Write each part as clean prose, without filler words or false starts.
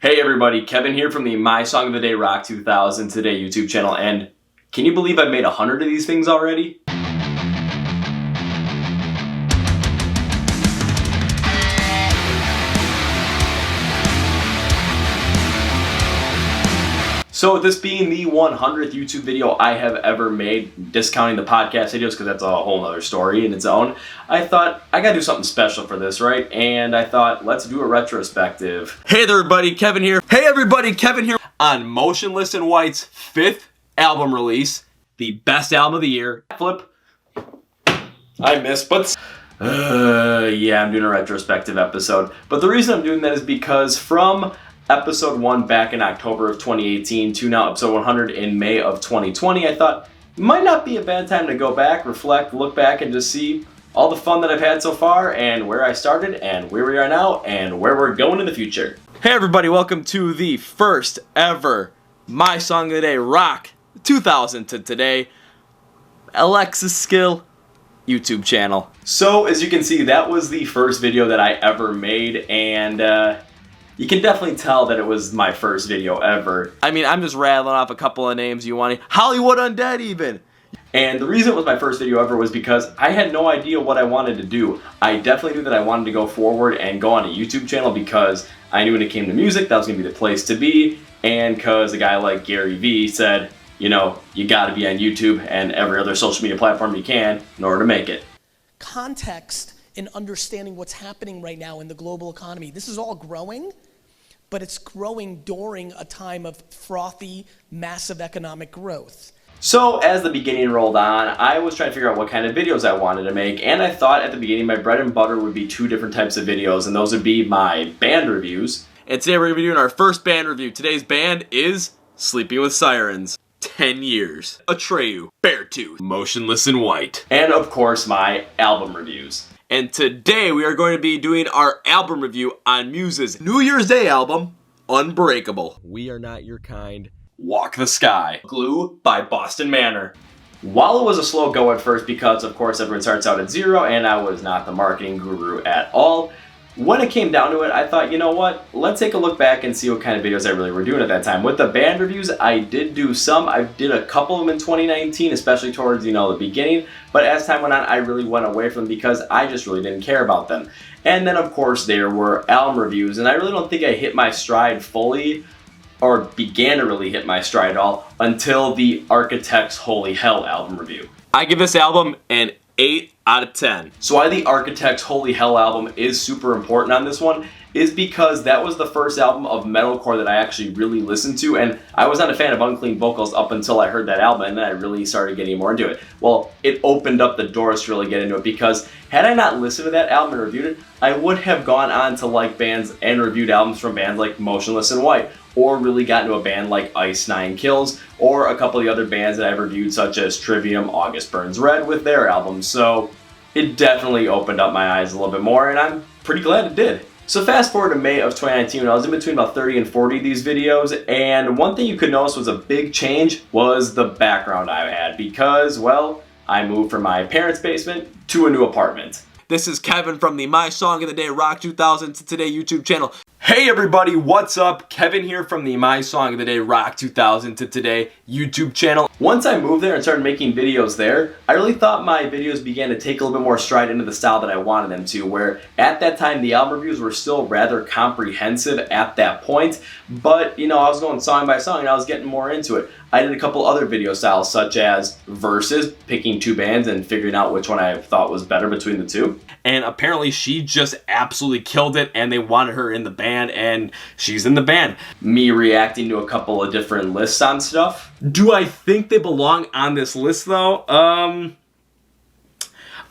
Hey everybody, Kevin here from the My Song of the Day Rock 2000 Today YouTube channel, and can you believe I've made 100 of these things already? So with this being the 100th YouTube video I have ever made, discounting the podcast videos because that's a whole other story in its own, I thought I gotta do something special for this, right? And I thought, let's do a retrospective. Hey there everybody, Kevin here. Hey everybody, Kevin here on Motionless in White's 5th album release, the best album of the year. Flip. I missed, but yeah, I'm doing a retrospective episode. But the reason I'm doing that is because from episode 1 back in October of 2018 to now episode 100 in May of 2020, I thought it might not be a bad time to go back, reflect, look back, and just see all the fun that I've had so far and where I started and where we are now and where we're going in the future. Hey everybody, welcome to the first ever My Song of the Day Rock 2000 to Today Alexa Skill YouTube channel. So as you can see, that was the first video that I ever made, and you can definitely tell that it was my first video ever. I mean, I'm just rattling off a couple of names you want. Hollywood Undead even. And the reason it was my first video ever was because I had no idea what I wanted to do. I definitely knew that I wanted to go forward and go on a YouTube channel because I knew when it came to music, that was gonna be the place to be. And because a guy like Gary Vee said, you know, you gotta be on YouTube and every other social media platform you can in order to make it. Context in understanding what's happening right now in the global economy. This is all growing, but it's growing during a time of frothy, massive economic growth. So as the beginning rolled on, I was trying to figure out what kind of videos I wanted to make, and I thought at the beginning my bread and butter would be two different types of videos, and those would be my band reviews. And today we're doing our first band review. Today's band is Sleeping with Sirens. 10 Years, Atreyu, Beartooth, Motionless in White, and of course my album reviews. And today we are going to be doing our album review on Muse's New Year's Day album, Unbreakable, We Are Not Your Kind, Walk the Sky, Glue by Boston Manor. While it was a slow go at first because of course everyone starts out at zero and I was not the marketing guru at all, when it came down to it, I thought, you know what, let's take a look back and see what kind of videos I really were doing at that time. With the band reviews, I did do some. I did a couple of them in 2019, especially towards, the beginning. But as time went on, I really went away from them because I just really didn't care about them. And then, of course, there were album reviews. And I really don't think I hit my stride fully, or began to really hit my stride at all, until the Architects' Holy Hell album review. I give this album an 8 out of 10. So why the Architects' Holy Hell album is super important on this one is because that was the first album of metalcore that I actually really listened to, and I was not a fan of Unclean Vocals up until I heard that album, and then I really started getting more into it. Well, it opened up the doors to really get into it because had I not listened to that album and reviewed it, I would have gone on to like bands and reviewed albums from bands like Motionless in White, or really got into a band like Ice Nine Kills, or a couple of the other bands that I've reviewed such as Trivium, August Burns Red with their albums. So it definitely opened up my eyes a little bit more, and I'm pretty glad it did. So fast forward to May of 2019 when I was in between about 30 and 40 of these videos, and one thing you could notice was a big change was the background I had because, well, I moved from my parents' basement to a new apartment. This is Kevin from the My Song of the Day Rock 2000 to Today YouTube channel. Hey everybody, what's up? Kevin here from the My Song of the Day Rock 2000 to Today YouTube channel. Once I moved there and started making videos there, I really thought my videos began to take a little bit more stride into the style that I wanted them to, where at that time the album reviews were still rather comprehensive at that point, but I was going song by song and I was getting more into it. I did a couple other video styles such as verses, picking two bands and figuring out which one I thought was better between the two. And apparently she just absolutely killed it and they wanted her in the band and she's in the band. Me reacting to a couple of different lists on stuff. Do I think they belong on this list though? I'm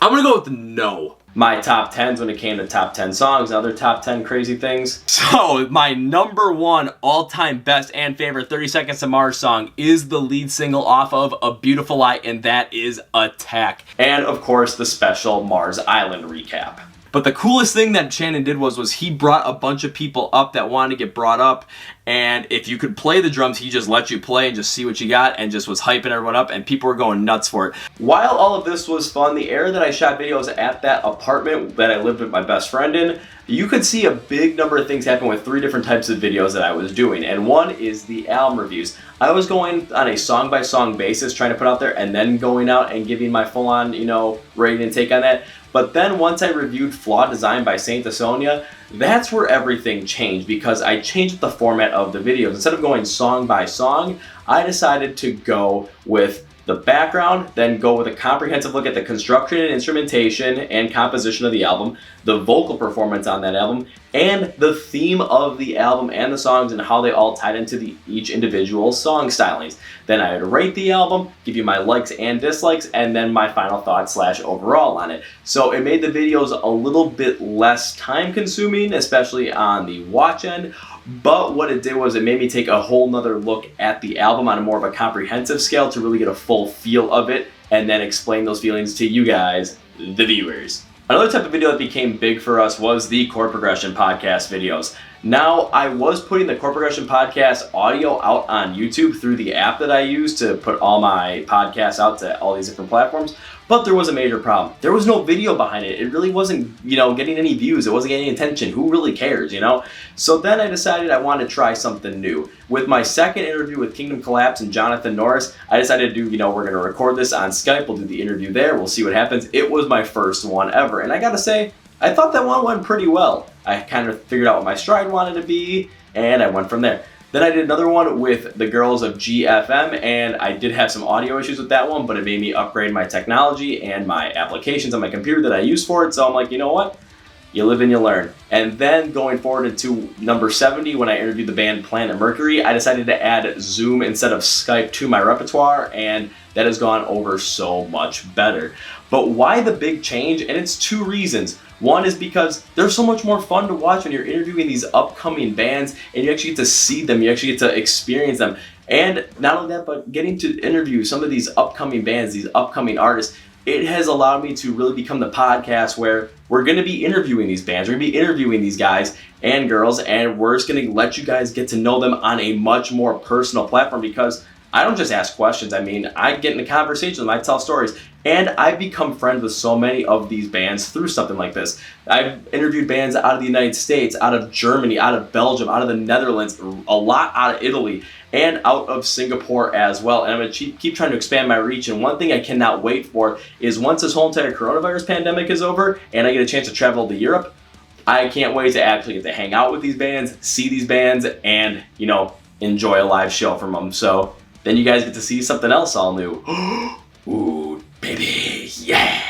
gonna go with no. My top 10s when it came to top 10 songs and other top 10 crazy things. So my number one all-time best and favorite 30 Seconds to Mars song is the lead single off of A Beautiful Lie, and that is Attack. And of course the special Mars Island recap. But the coolest thing that Shannon did was he brought a bunch of people up that wanted to get brought up, and if you could play the drums, he just let you play and just see what you got and just was hyping everyone up, and people were going nuts for it. While all of this was fun, the era that I shot videos at that apartment that I lived with my best friend in, you could see a big number of things happen with 3 different types of videos that I was doing. And one is the album reviews. I was going on a song-by-song basis, trying to put out there, and then going out and giving my full-on, rating and take on that. But then once I reviewed Flawed Design by Saint Asonia, that's where everything changed, because I changed the format of the videos. Instead of going song by song, I decided to go with the background, then go with a comprehensive look at the construction and instrumentation and composition of the album, the vocal performance on that album, and the theme of the album and the songs and how they all tied into each individual song stylings. Then I would rate the album, give you my likes and dislikes, and then my final thoughts / overall on it. So it made the videos a little bit less time consuming, especially on the watch end. But what it did was it made me take a whole nother look at the album on a more of a comprehensive scale to really get a full feel of it and then explain those feelings to you guys, the viewers. Another type of video that became big for us was the chord progression podcast videos. Now, I was putting the chord progression podcast audio out on YouTube through the app that I use to put all my podcasts out to all these different platforms, but there was a major problem. There was no video behind it. It really wasn't, getting any views. It wasn't getting any attention. Who really cares, So then I decided I wanted to try something new. With my second interview with Kingdom Collapse and Jonathan Norris, I decided to do, we're going to record this on Skype. We'll do the interview there. We'll see what happens. It was my first one ever. And I got to say, I thought that one went pretty well. I kind of figured out what my stride wanted to be, and I went from there. Then I did another one with the girls of GFM, and I did have some audio issues with that one, but it made me upgrade my technology and my applications on my computer that I use for it. So I'm like, you know what? You live and you learn. And then going forward into number 70, when I interviewed the band Planet Mercury, I decided to add Zoom instead of Skype to my repertoire, and that has gone over so much better. But why the big change? And it's 2 reasons. One is because they're so much more fun to watch when you're interviewing these upcoming bands and you actually get to see them, you actually get to experience them. And not only that, but getting to interview some of these upcoming bands, these upcoming artists, it has allowed me to really become the podcast where we're going to be interviewing these bands, we're going to be interviewing these guys and girls, and we're just going to let you guys get to know them on a much more personal platform, because I don't just ask questions. I mean, I get into conversations, I tell stories, and I've become friends with so many of these bands through something like this. I've interviewed bands out of the United States, out of Germany, out of Belgium, out of the Netherlands, a lot out of Italy, and out of Singapore as well. And I'm going to keep trying to expand my reach. And one thing I cannot wait for is once this whole entire coronavirus pandemic is over and I get a chance to travel to Europe, I can't wait to actually get to hang out with these bands, see these bands, and, enjoy a live show from them. So then you guys get to see something else all new. Ooh, baby, yeah.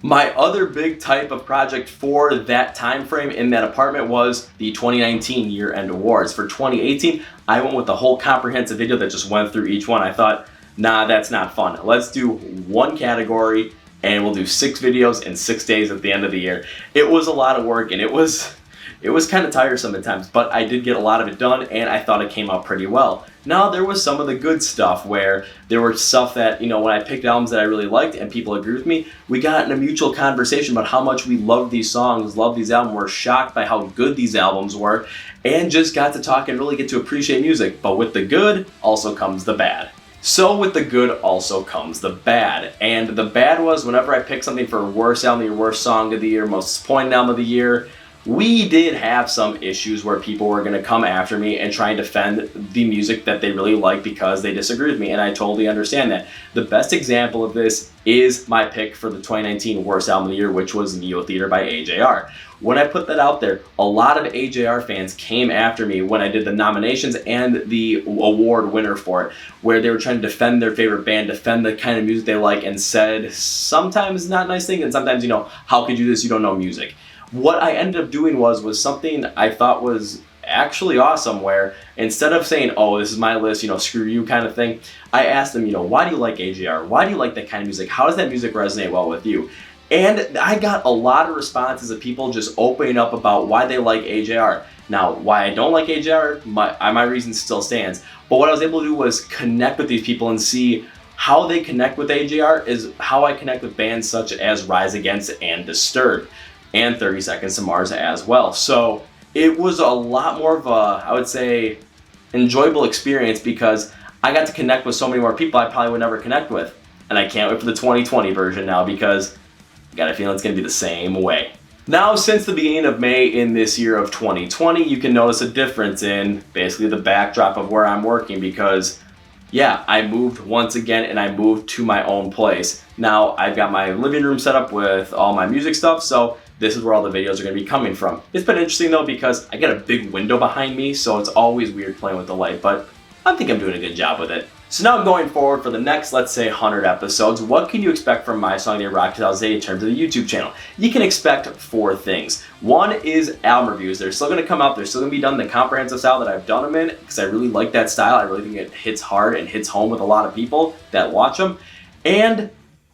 My other big type of project for that time frame in that apartment was the 2019 year-end awards. For 2018, I went with the whole comprehensive video that just went through each one. I thought, nah, that's not fun. Let's do one category and we'll do 6 videos in 6 days at the end of the year. It was a lot of work and it was kind of tiresome at times, but I did get a lot of it done and I thought it came out pretty well. Now, there was some of the good stuff where there were stuff that, when I picked albums that I really liked and people agreed with me, we got in a mutual conversation about how much we loved these songs, loved these albums, were shocked by how good these albums were, and just got to talk and really get to appreciate music. But with the good also comes the bad. So with the good also comes the bad. And the bad was whenever I picked something for worst album of the year, worst song of the year, most disappointing album of the year, we did have some issues where people were going to come after me and try and defend the music that they really like because they disagree with me, and I totally understand that. The best example of this is my pick for the 2019 Worst Album of the Year, which was Neo Theater by AJR. When I put that out there, a lot of AJR fans came after me when I did the nominations and the award winner for it, where they were trying to defend their favorite band, defend the kind of music they like, and said sometimes not nice things, and sometimes, how could you do this? You don't know music. What I ended up doing was something I thought was actually awesome, where instead of saying, oh, this is my list, screw you kind of thing, I asked them, why do you like AJR? Why do you like that kind of music? How does that music resonate well with you? And I got a lot of responses of people just opening up about why they like AJR. Now, why I don't like AJR, my reason still stands. But what I was able to do was connect with these people and see how they connect with AJR is how I connect with bands such as Rise Against and Disturbed, and 30 Seconds to Mars as well. So it was a lot more of a, I would say, enjoyable experience because I got to connect with so many more people I probably would never connect with. And I can't wait for the 2020 version now because I got a feeling it's going to be the same way. Now, since the beginning of May in this year of 2020, you can notice a difference in basically the backdrop of where I'm working because, yeah, I moved once again and I moved to my own place. Now, I've got my living room set up with all my music stuff, so this is where all the videos are going to be coming from. It's been interesting though because I got a big window behind me, so it's always weird playing with the light, but I think I'm doing a good job with it. So now going forward for the next, let's say, 100 episodes, what can you expect from My Song Day Rock 2008 in terms of the YouTube channel? You can expect 4 things. One is album reviews. They're still going to come out. They're still going to be done in the comprehensive style that I've done them in because I really like that style. I really think it hits hard and hits home with a lot of people that watch them. And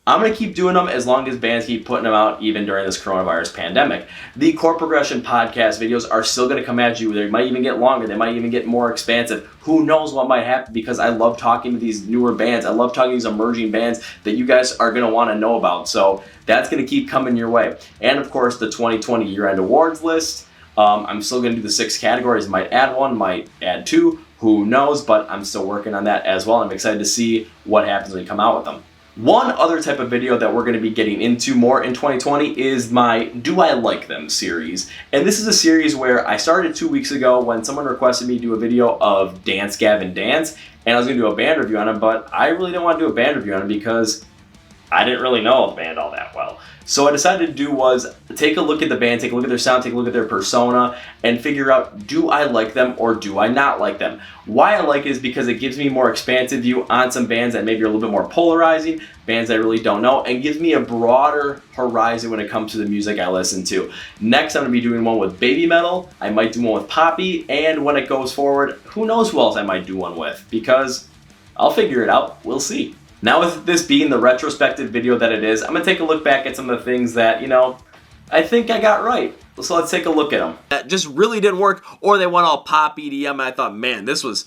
I'm going to keep doing them as long as bands keep putting them out even during this coronavirus pandemic. The Chord Progression podcast videos are still going to come at you. They might even get longer. They might even get more expansive. Who knows what might happen because I love talking to these newer bands. I love talking to these emerging bands that you guys are going to want to know about. So that's going to keep coming your way. And of course, the 2020 year-end awards list. I'm still going to do the 6 categories. Might add 1, might add 2. Who knows? But I'm still working on that as well. I'm excited to see what happens when we come out with them. One other type of video that we're going to be getting into more in 2020 is my Do I Like Them series. And this is a series where I started 2 weeks ago when someone requested me to do a video of Dance Gavin Dance, and I was going to do a band review on it, but I really didn't want to do a band review on it because I didn't really know the band all that well. So what I decided to do was take a look at the band, take a look at their sound, take a look at their persona, and figure out, do I like them or do I not like them? Why I like it is because it gives me a more expansive view on some bands that maybe are a little bit more polarizing, bands I really don't know, and gives me a broader horizon when it comes to the music I listen to. Next, I'm going to be doing one with baby metal, I might do one with poppy, and when it goes forward, who knows who else I might do one with, because I'll figure it out, we'll see. Now with this being the retrospective video that it is, I'm going to take a look back at some of the things that, I think I got right. So let's take a look at them. That just really didn't work, or they went all pop EDM and I thought, man, this was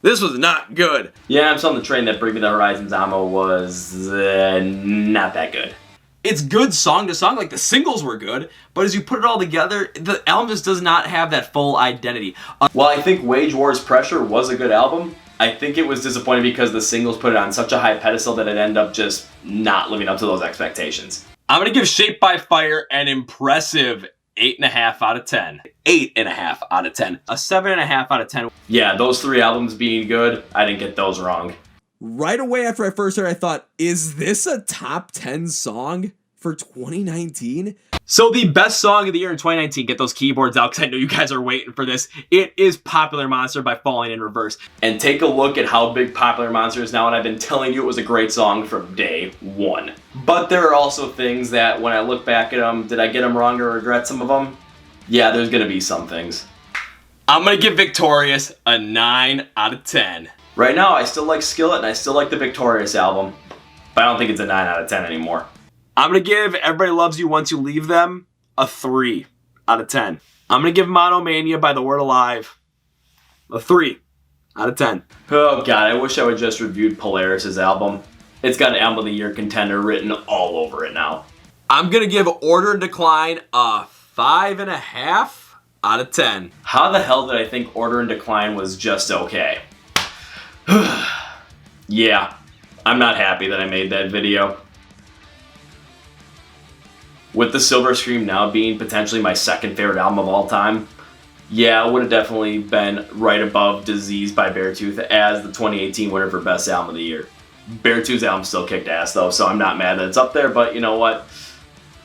not good. Yeah, I'm still on the train that Bring Me the Horizon Zama was not that good. It's good song to song, like the singles were good, but as you put it all together, the album just does not have that full identity. While I think Wage War's Pressure was a good album, I think it was disappointing because the singles put it on such a high pedestal that it ended up just not living up to those expectations. I'm going to give Shaped by Fire an impressive 8.5 out of 10. 8.5 out of 10. A 7.5 out of 10. Yeah, those 3 albums being good, I didn't get those wrong. Right away after I first heard it, I thought, is this a top 10 song for 2019? So the best song of the year in 2019, get those keyboards out because I know you guys are waiting for this. It is Popular Monster by Falling in Reverse. And take a look at how big Popular Monster is now, and I've been telling you it was a great song from day 1. But there are also things that when I look back at them, did I get them wrong or regret some of them? Yeah, there's going to be some things. I'm going to give Victorious a 9 out of 10. Right now, I still like Skillet and I still like the Victorious album, but I don't think it's a 9 out of 10 anymore. I'm going to give Everybody Loves You Once You Leave Them a 3 out of 10. I'm going to give Monomania by The Word Alive a 3 out of 10. Oh god, I wish I would just reviewed Polaris' album. It's got an Album of the Year contender written all over it now. I'm going to give Order and Decline a 5.5 out of 10. How the hell did I think Order and Decline was just okay? Yeah, I'm not happy that I made that video. With the Silver Scream now being potentially my second favorite album of all time, yeah, it would have definitely been right above Disease by Beartooth as the 2018 winner for Best Album of the Year. Beartooth's album still kicked ass though, so I'm not mad that it's up there, but you know what?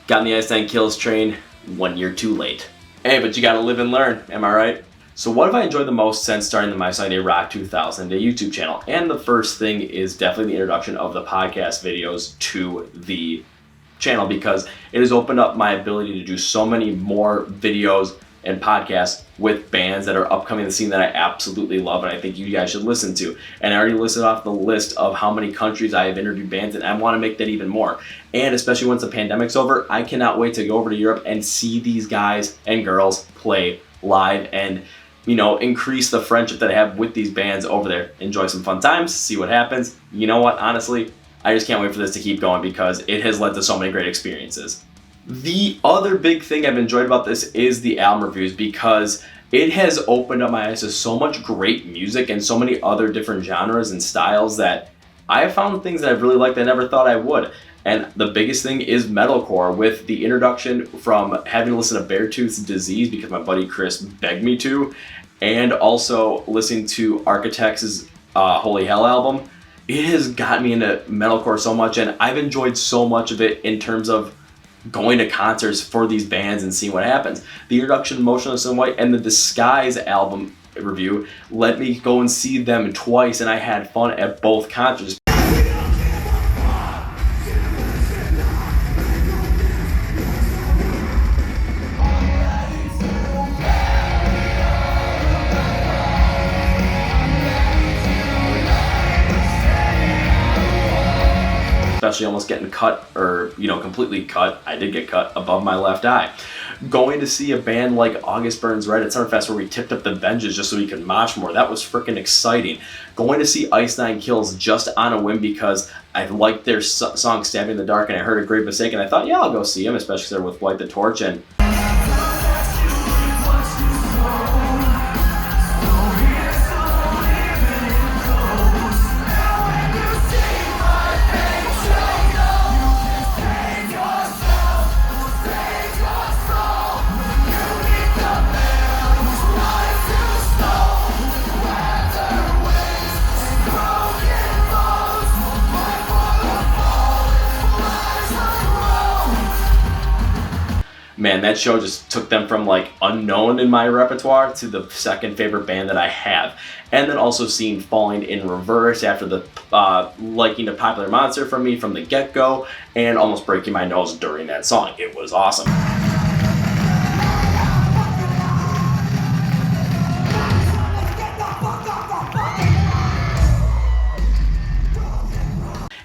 Got on the Ice Nine Kills train 1 year too late. Hey, but you gotta live and learn, am I right? So what have I enjoyed the most since starting the My Song Day Rock 2000 Day YouTube channel? And the first thing is definitely the introduction of the podcast videos to the channel, because it has opened up my ability to do so many more videos and podcasts with bands that are upcoming in the scene that I absolutely love and I think you guys should listen to. And I already listed off the list of how many countries I have interviewed bands in, and I want to make that even more. And especially once the pandemic's over, I cannot wait to go over to Europe and see these guys and girls play live and, you know, increase the friendship that I have with these bands over there. Enjoy some fun times, see what happens. You know what, honestly, I just can't wait for this to keep going because it has led to so many great experiences. The other big thing I've enjoyed about this is the album reviews, because it has opened up my eyes to so much great music and so many other different genres and styles that I have found things that I've really liked that I never thought I would. And the biggest thing is metalcore, with the introduction from having to listen to Beartooth's Disease because my buddy Chris begged me to, and also listening to Architects' Holy Hell album. It has gotten me into metalcore so much, and I've enjoyed so much of it in terms of going to concerts for these bands and seeing what happens. The introduction of Motionless in White and the Disguise album review let me go and see them twice, and I had fun at both concerts. Especially almost getting cut, or completely cut. I did get cut above my left eye. Going to see a band like August Burns Red at Summerfest, where we tipped up the benches just so we could mosh more. That was freaking exciting. Going to see Ice Nine Kills just on a whim because I liked their song Stabbing in the Dark, and I heard A Great Mistake, and I thought, yeah, I'll go see them, especially because they're with Light the Torch. And man, that show just took them from like unknown in my repertoire to the second favorite band that I have. And then also seeing Falling in Reverse after the liking a Popular Monster from me from the get-go, and almost breaking my nose during that song. It was awesome.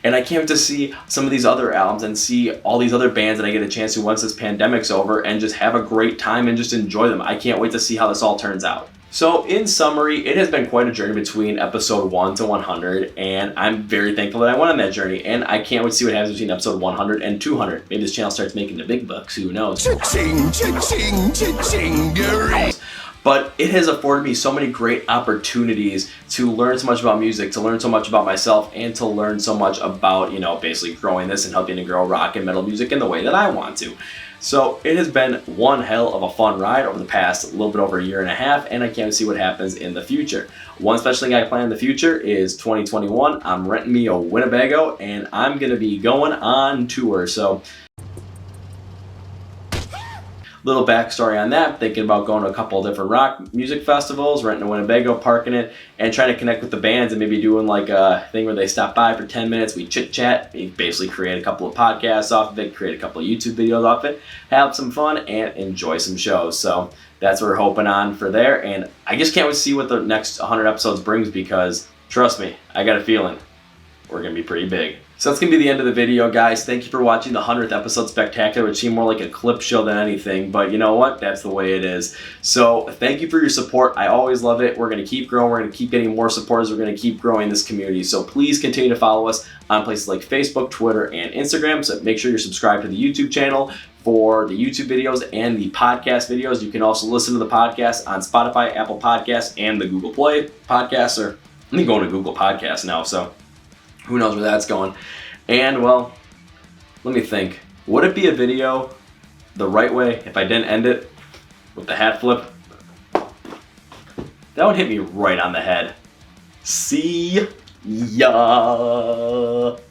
And I can't wait to see some of these other albums and see all these other bands that I get a chance to once this pandemic's over, and just have a great time and just enjoy them. I can't wait to see how this all turns out. So in summary, it has been quite a journey between episode 1 to 100, and I'm very thankful that I went on that journey, and I can't wait to see what happens between episode 100 and 200. Maybe this channel starts making the big bucks, who knows? Cha-ching, cha-ching, cha-ching-gery. But it has afforded me so many great opportunities to learn so much about music, to learn so much about myself, and to learn so much about, basically growing this and helping to grow rock and metal music in the way that I want to. So it has been one hell of a fun ride over the past little bit over a year and a half, and I can't wait to see what happens in the future. One special thing I plan in the future is 2021. I'm renting me a Winnebago, and I'm going to be going on tour. So little backstory on that, thinking about going to a couple of different rock music festivals, renting a Winnebago, parking it, and trying to connect with the bands, and maybe doing like a thing where they stop by for 10 minutes, we chit chat, we basically create a couple of podcasts off of it, create a couple of YouTube videos off it, have some fun, and enjoy some shows. So that's what we're hoping on for there, and I just can't wait to see what the next 100 episodes brings, because trust me, I got a feeling we're going to be pretty big. So that's going to be the end of the video, guys. Thank you for watching the 100th episode spectacular, which seemed more like a clip show than anything, but you know what? That's the way it is. So thank you for your support. I always love it. We're going to keep growing. We're going to keep getting more supporters. We're going to keep growing this community. So please continue to follow us on places like Facebook, Twitter, and Instagram. So make sure you're subscribed to the YouTube channel for the YouTube videos and the podcast videos. You can also listen to the podcast on Spotify, Apple Podcasts, and the Google Play Podcasts. Or let me go into Google Podcasts now, so who knows where that's going. And well, let me think. Would it be a video the right way if I didn't end it with the hat flip? That would hit me right on the head. See ya.